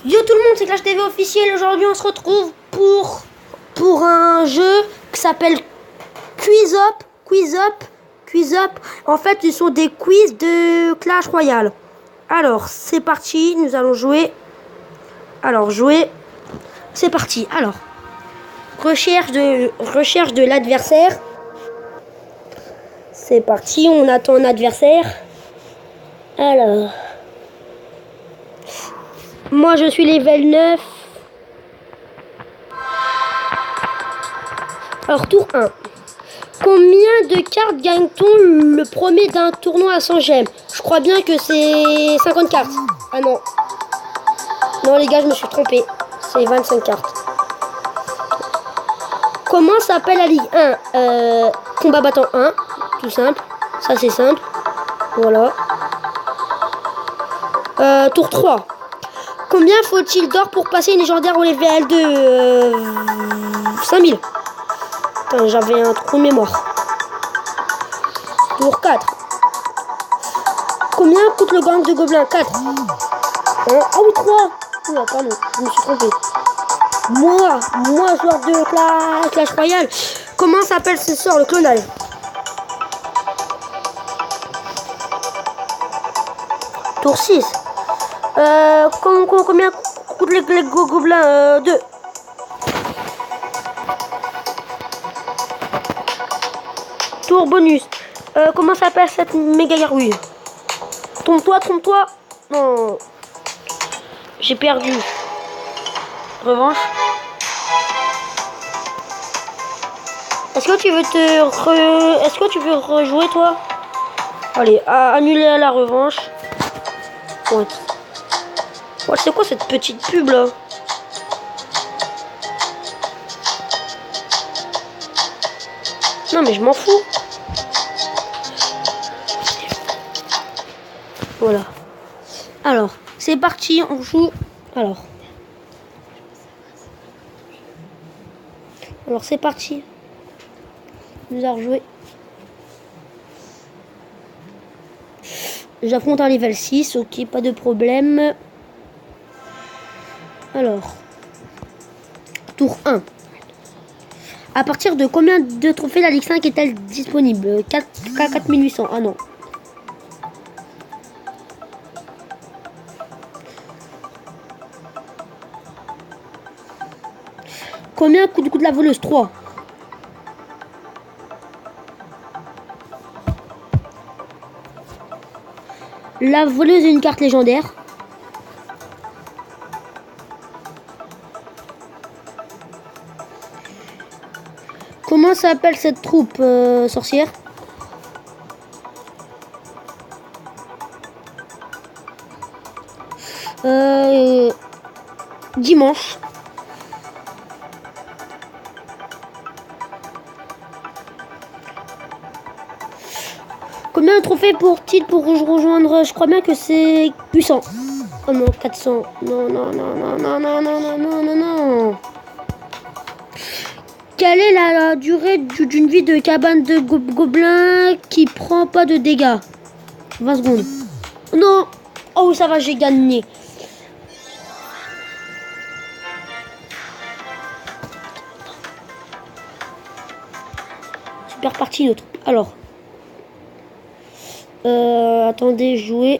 Yo tout le monde, c'est Clash TV officiel. Aujourd'hui, on se retrouve pour un jeu qui s'appelle Quiz Up. Quiz Up. En fait, ce sont des quiz de Clash Royale. Alors, c'est parti. Nous allons jouer. Alors, jouer. C'est parti. Alors, recherche de l'adversaire. C'est parti. On attend un adversaire. Alors. Moi, je suis level 9. Alors, tour 1. Combien de cartes gagne-t-on le premier d'un tournoi à 100 gemmes? Je crois bien que c'est 50 cartes. Ah non. Non, les gars, je me suis trompé. C'est 25 cartes. Comment s'appelle la Ligue 1? Combat battant 1. Tout simple. Ça, c'est simple. Voilà. Tour 3. Combien faut-il d'or pour passer une légendaire au level de 5000? Putain, j'avais un trou de mémoire. Tour 4. Combien coûte le gang de gobelins? 4. Ah oui, 3. Oh, pardon, je me suis trompé. Moi, joueur de Clash Royale. Comment s'appelle ce sort, le clonal? Tour 6. Combien coûtent les gobelins? 2. Tour bonus. Comment s'appelle cette méga gargouille? Trompe-toi. Non. J'ai perdu. Revanche. Est-ce que tu veux rejouer, toi? Allez, annuler la revanche. Ouais. Ouais, c'est quoi cette petite pub là? Non mais je m'en fous. Voilà. Alors, c'est parti, on joue. Alors c'est parti. Nous allons jouer. J'affronte un level 6, ok, pas de problème. Alors, tour 1. À partir de combien de trophées la Ligue 5 est-elle disponible? 4800. Ah non. Combien coûte la voleuse? 3. La voleuse est une carte légendaire. Comment s'appelle cette troupe sorcière? Dimanche. Combien de trophées pour-t-il pour rejoindre? Je crois bien que c'est 800. Oh non, 400. Non. Quelle est la durée d'une vie de cabane de gobelins qui prend pas de dégâts? 20 secondes. Non. Oh, ça va, j'ai gagné. Super partie l'autre. Alors. Attendez, jouer.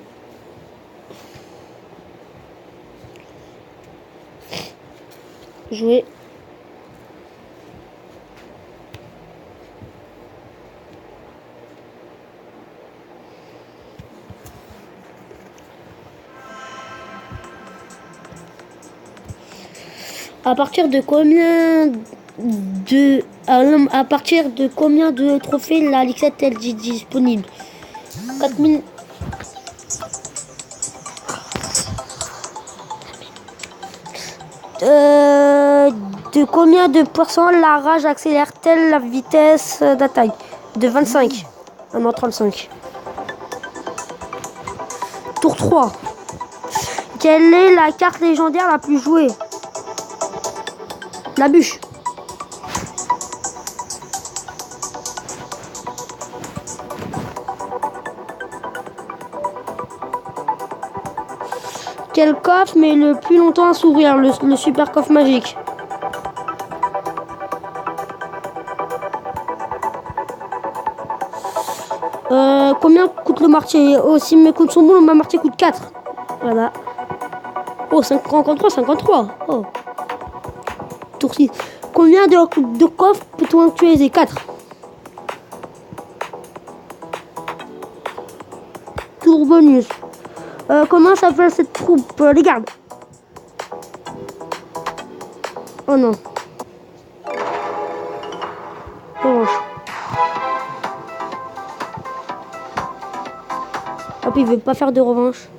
À partir de combien de trophées la Ligue 7 est disponible? 4000. De combien de pourcents la rage accélère-t-elle la vitesse d'attaque? De 25. Ah non, 35. Tour 3. Quelle est la carte légendaire la plus jouée? La bûche. quel coffre met le plus longtemps à s'ouvrir? Le super coffre magique. Combien coûte le marché? Oh, si mes comptes sont bons, ma marché coûte 4. Voilà. Oh, 53, 53. Oh. Tour 6. Combien de coffres peut-on actualiser? 4. Tour bonus. Comment s'appelle cette troupe? Les gardes. Oh non. Revanche. Hop, il veut pas faire de revanche.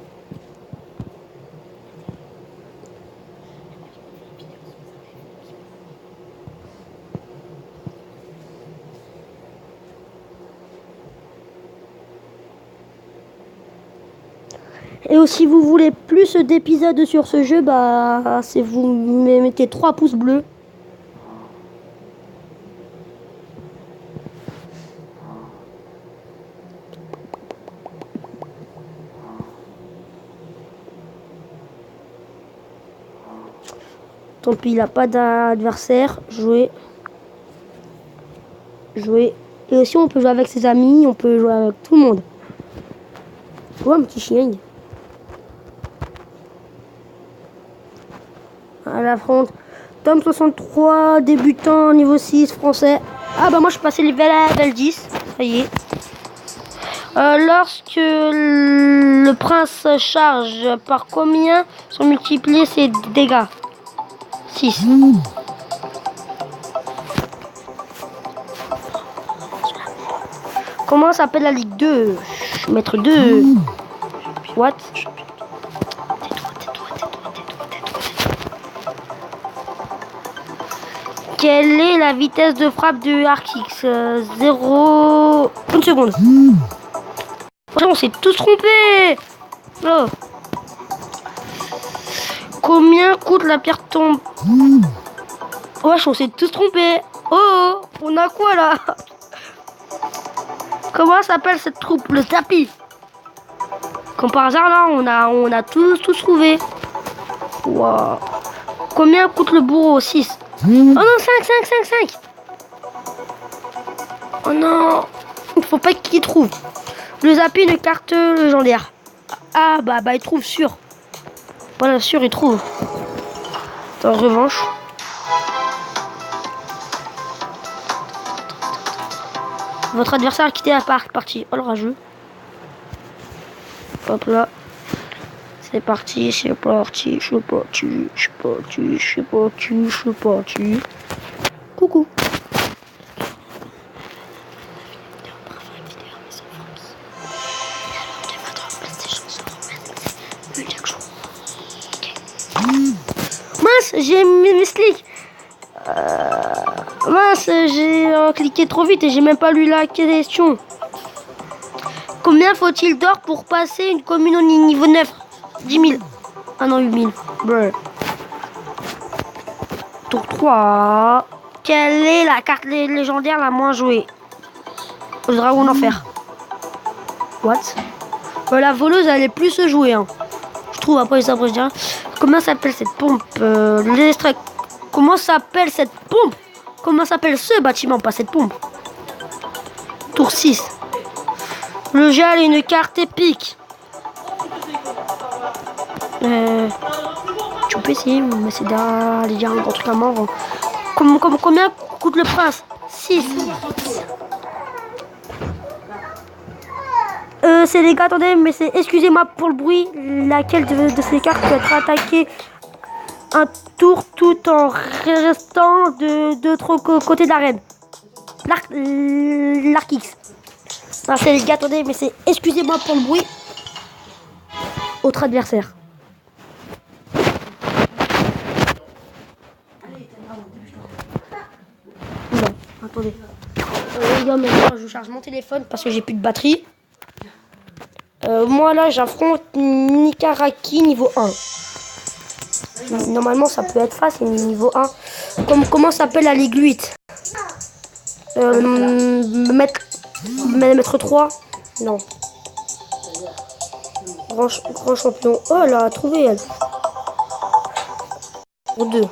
Et aussi, vous voulez plus d'épisodes sur ce jeu, bah, c'est vous mettez 3 pouces bleus. Tant pis, il n'a pas d'adversaire. Jouer. Jouer. Et aussi, on peut jouer avec ses amis, on peut jouer avec tout le monde. Oh, un petit chien. À l'affronte. Tome 63, débutant, niveau 6, français. Ah bah moi je suis passé level 10. Ça y est. Lorsque le prince charge, par combien sont multipliés ses dégâts? 6. Comment s'appelle la Ligue 2? Maître 2. What? Quelle est la vitesse de frappe de Arcix? 0... 1 seconde. On s'est tous trompés. Oh. Combien coûte la pierre tombe? Wesh, on s'est tous trompés. Oh, on a quoi là? Comment s'appelle cette troupe? Le tapis. Comme par hasard là, on a tous trouvé. Wow. Combien coûte le bourreau? 6. Oh non, 5. Oh non. Il faut pas qu'il trouve. Le Zappy, une carte légendaire. Ah bah il trouve sûr. Voilà, sûr, il trouve. En revanche. Votre adversaire a quitté la partie. Oh le rageux. Hop là. C'est parti, c'est parti, je suis parti. Coucou. Mince, j'ai mes slicks. Mince, j'ai cliqué trop vite et j'ai même pas lu la question. Combien faut-il d'or pour passer une commune au niveau 9? 10 000. Ah non, 8 000. Brr. Tour 3. Quelle est la carte légendaire la moins jouée? Le dragon d'enfer. What? La voleuse, elle est plus jouée. Hein. Je trouve, après ça, je dirais. Comment s'appelle cette pompe? Comment s'appelle cette pompe? Comment s'appelle ce bâtiment? Pas cette pompe. Tour 6. Le gel est une carte épique. Tu peux essayer, mais c'est d'aller dire un truc à mort. Combien coûte le prince? 6. C'est les gars, attendez, mais c'est... Excusez-moi pour le bruit. Laquelle de ces cartes peut être attaquée un tour tout en restant de l'autre côté de l'arène? L'Arcix. Non, c'est les gars, attendez, mais c'est... Excusez-moi pour le bruit. Autre adversaire. Non, attendez. Les gars, maintenant je charge mon téléphone parce que j'ai plus de batterie. Moi là j'affronte Nikaraki niveau 1. Normalement ça peut être facile niveau 1. Comment s'appelle la Ligue 8? Maître 3? Non. Grand champion. Oh, elle a trouvé, elle. Pour 2.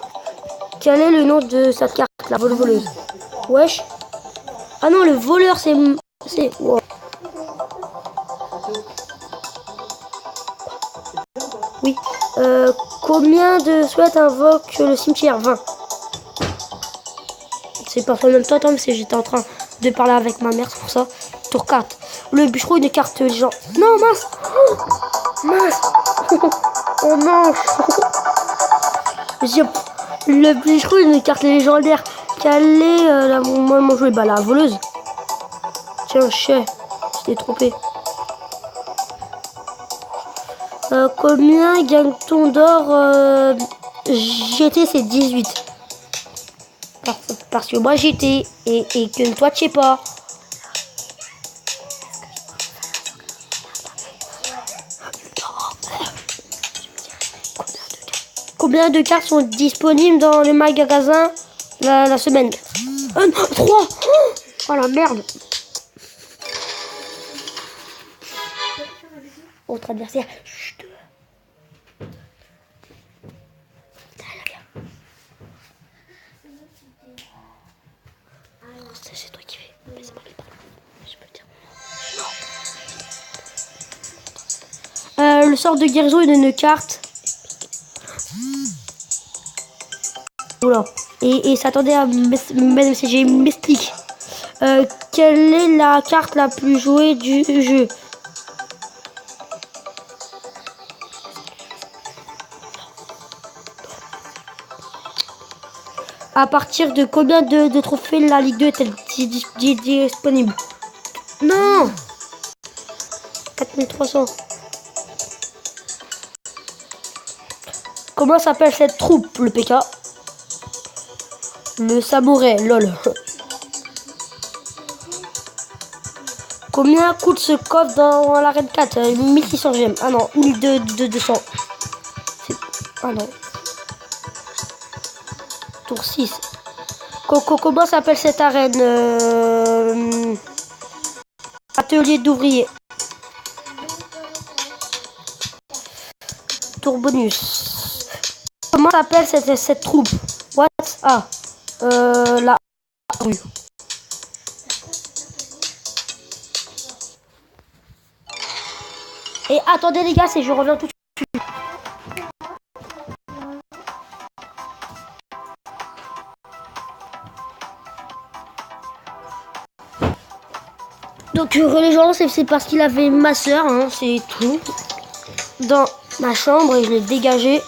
Quel est le nom de cette carte, la voleuse? Wesh. Ah non, le voleur, c'est... Wow. Oui. Combien de souhaits invoque le cimetière? 20. C'est pas en même temps, mais j'étais en train de parler avec ma mère, c'est pour ça. Tour 4. Le bûcheron, une carte genre... Non, mince. Oh, mince. Oh non. Le bûcheron, une carte légendaire. Quelle est la mon jouet? Bah, la voleuse. Tiens, je t'ai trompé. Combien gagne-t-on d'or GT? C'est 18. Parce que moi j'étais et que toi tu sais pas. Combien de cartes sont disponibles dans le magasin la semaine? 3. Oh la merde. Autre adversaire. Chut. C'est toi qui fais. Mais c'est pas les balles. Je peux dire. Le sort de guérison est une carte. Voilà. Et s'attendait à MCG Mystique. Quelle est la carte la plus jouée du jeu? À partir de combien de trophées la Ligue 2 est-elle disponible? Non, 4300. Comment s'appelle cette troupe? Le PK. Le samouraï, lol. Combien coûte ce coffre dans l'arène 4? 1600 gemmes. Ah non, 1200. Ah non. Tour 6. Comment s'appelle cette arène? Atelier d'ouvriers. Tour bonus. Comment s'appelle cette troupe? What? Ah. La rue. Et attendez les gars, je reviens tout de suite. Donc les gens, c'est parce qu'il avait ma soeur, hein, c'est tout. Dans ma chambre et je l'ai dégagé.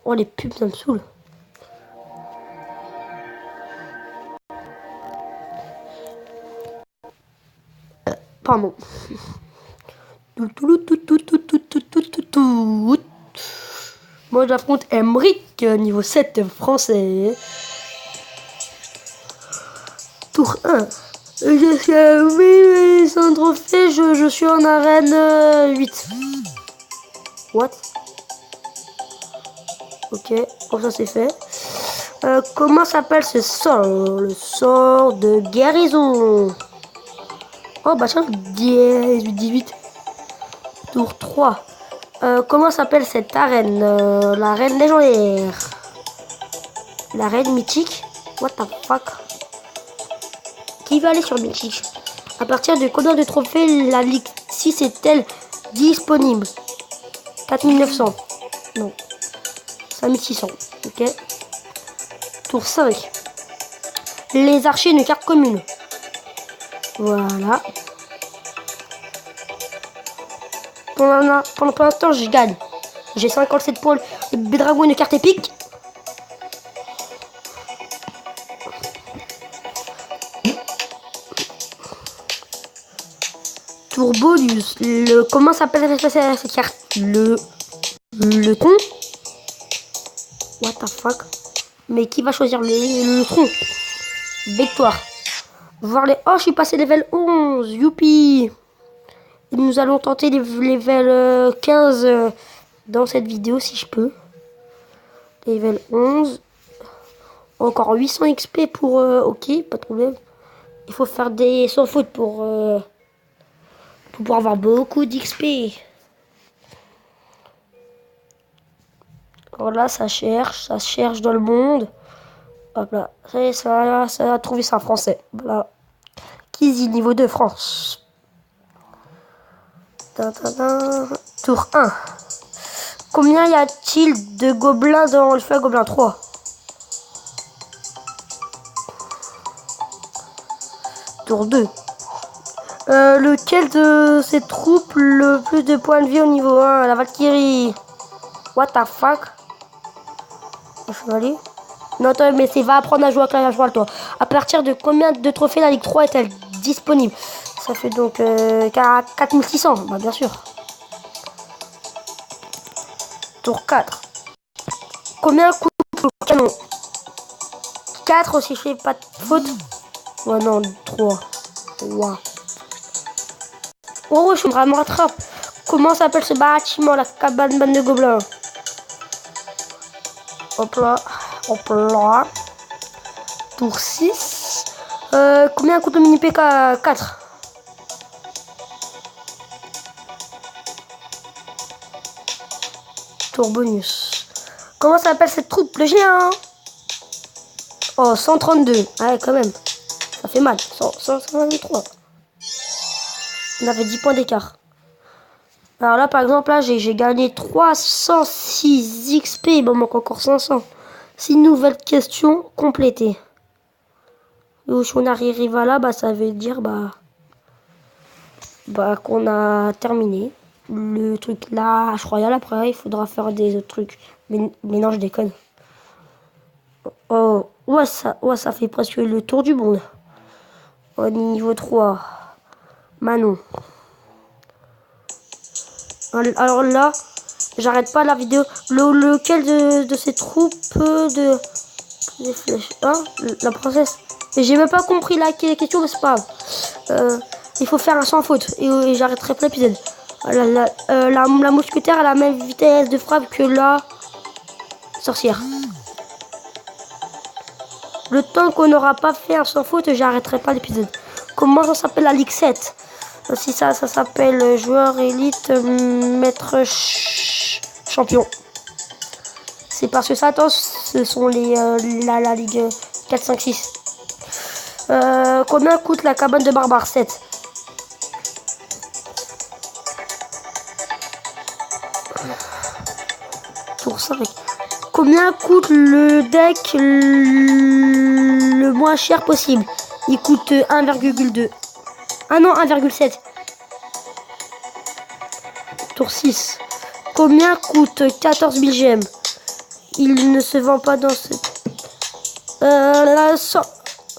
Oh les pubs, ça me saoule. Pardon. Moi j'affronte Emric, niveau 7 français. Tour 1. Je suis à 800 trophées, je suis en arène 8. What? Ok, comme ça c'est fait. Comment s'appelle ce sort? Le sort de guérison. Oh bah tiens, 18. Tour 3. Comment s'appelle cette arène? L'arène légendaire. L'arène mythique. What the fuck? Qui va aller sur mythique? À partir de combien de trophées la Ligue 6 est-elle disponible? 4900. Non. 5600. Ok. Tour 5. Les archers, une carte commune. Voilà. Pendant l'instant, je gagne. J'ai 57 points. Le Bédragon, une carte épique. Tour bonus. Comment s'appelle cette carte? Le tronc. What the fuck? Mais qui va choisir le tronc? Victoire. Voir les... Oh, je suis passé level 11. Youpi. Et nous allons tenter les level 15 dans cette vidéo si je peux. Level 11. Encore 800 XP pour... ok, pas de problème. Il faut faire des sans faute pour pouvoir avoir beaucoup d'XP. Voilà, ça cherche dans le monde. Hop là, ça a trouvé ça en français. Voilà. Kizzy niveau 2 France. Tour 1. Combien y a-t-il de gobelins dans le feu gobelin 3? Tour 2. Lequel de ces troupes le plus de points de vie au niveau 1? La Valkyrie. What the fuck? Le chevalier. Non, attends, mais c'est va apprendre à jouer à Clash Royale, toi. À partir de combien de trophées la Ligue 3 est-elle disponible? Ça fait donc 4600, bah bien sûr. Tour 4. Combien coûte le canon? 4 si je fais pas de faute. Ouais, non, 3. Wow. Oh, je me rattrape. Comment s'appelle ce bâtiment, la cabane de gobelins? Hop là. Hop là. Tour 6. Combien coûte le mini PK? 4. Tour bonus. Comment s'appelle cette troupe? Le géant. Oh, 132. Ouais, quand même. Ça fait mal. 123. On avait 10 points d'écart. Alors là, par exemple, là, j'ai gagné 306 XP. Il me manque encore 500. 6 nouvelles questions complétées. Et si on arrive à là, bah, ça veut dire qu'on a terminé le truc là. Je crois après, il faudra faire des autres trucs. Mais non, je déconne. Oh, ouais, ça fait presque le tour du monde. Au niveau 3. Manon. Alors là, j'arrête pas la vidéo. Lequel de ces troupes de flèches, hein, la princesse. Et j'ai même pas compris la question, mais c'est pas grave. Il faut faire un sans faute et j'arrêterai pas l'épisode. La mousquetaire a la même vitesse de frappe que la sorcière. Le temps qu'on n'aura pas fait un sans faute, j'arrêterai pas l'épisode. Comment ça s'appelle la Ligue 7? Si ça s'appelle joueur élite maître champion. C'est parce que ça, attends, ce sont la Ligue 4, 5, 6. Combien coûte la cabane de barbare? 7. Tour 5. Combien coûte le deck le moins cher possible? Il coûte 1,2. Ah non, 1,7. Tour 6. Combien coûte 14 000 gemmes? Il ne se vend pas dans ce...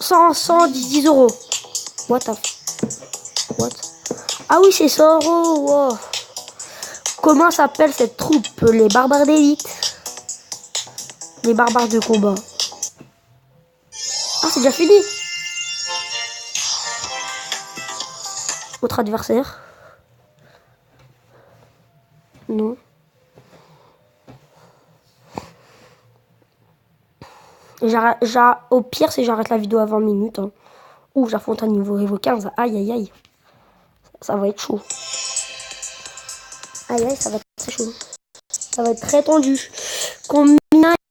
110 euros. What? Ah oui, c'est 100 euros. Wow. Comment s'appelle cette troupe? Les barbares d'élite. Les barbares de combat. Ah, c'est déjà fini. Autre adversaire. Non. Au pire, si j'arrête la vidéo à 20 minutes. Hein. Ouh, j'affronte un niveau 15. Aïe, aïe, aïe. Ça va être chaud. Aïe, aïe, ça va être très chaud. Ça va être très tendu. Combien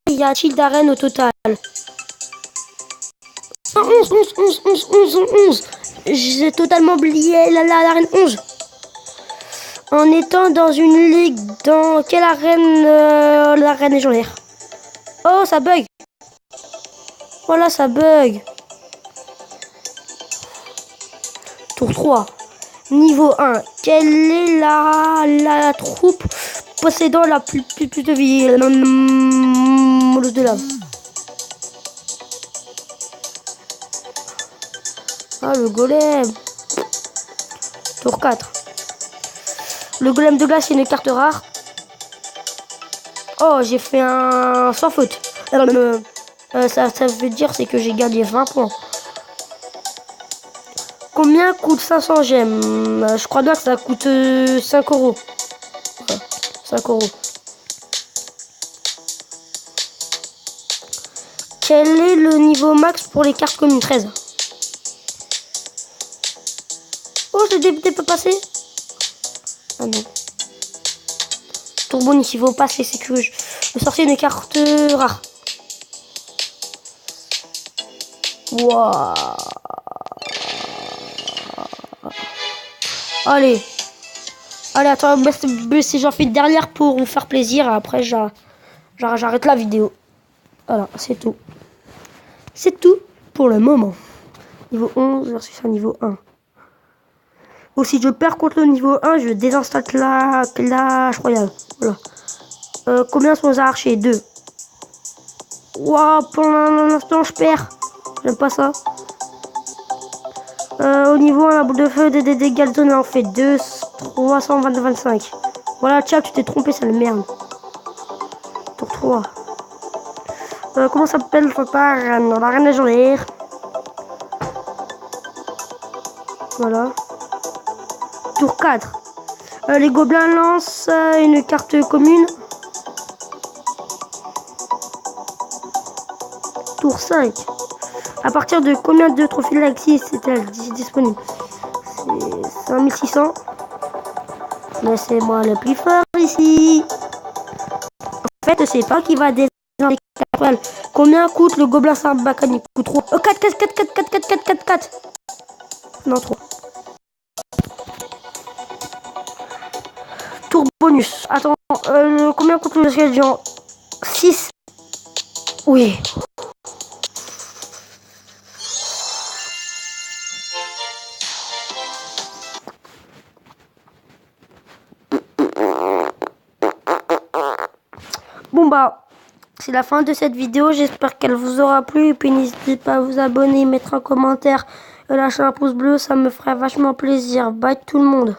y a-t-il d'arènes au total? 11. J'ai totalement oublié l'arène 11. En étant dans une ligue, dans quelle arène l'arène légendaire? Oh, ça bug. Voilà, ça bug. Tour 3. Niveau 1. Quelle est la troupe possédant la plus de vie? Le de lave. Ah, le golem. Tour 4. Le golem de glace, c'est une carte rare. Oh, j'ai fait un sans faute. Ça veut dire c'est que j'ai gagné 20 points. Combien coûte 500 gemmes? Je crois bien que ça coûte 5 euros. 5 euros. Quel est le niveau max pour les cartes communes? 13. Oh, je l'ai dépassé. Ah non. Tourbonus, il faut passer, c'est que je sortir une carte rare. Waouh. Allez. Allez, attends, si j'en fais derrière pour vous faire plaisir. Après, j'arrête la vidéo. Voilà, c'est tout. C'est tout pour le moment. Niveau 11 versus un niveau 1. Ou si je perds contre le niveau 1, je désinstalle Clash Royale. Voilà. Combien sont les archers? 2. Waouh, pour l'instant, je perds. J'aime pas ça. Au niveau 1, la boule de feu, des dégâts de zone, on fait 2, 322, 25. Voilà, tiens, tu t'es trompé, c'est le merde. Tour 3. Comment ça s'appelle la reine légendaire. Voilà. Tour 4. Les gobelins lancent une carte commune. Tour 5. À partir de combien de trophées de Galaxy est-elle disponible? C'est 5600. Mais c'est moi le plus fort ici. En fait, je sais pas qui va désinstaller. Combien coûte le gobelin sarbacane? Il coûte trop. 4. Non, 3. Tour bonus. Attends, combien coûte le géant? 6. Oui. Bon bah, c'est la fin de cette vidéo. J'espère qu'elle vous aura plu. Et puis n'hésitez pas à vous abonner, mettre un commentaire, lâcher un pouce bleu. Ça me ferait vachement plaisir. Bye tout le monde.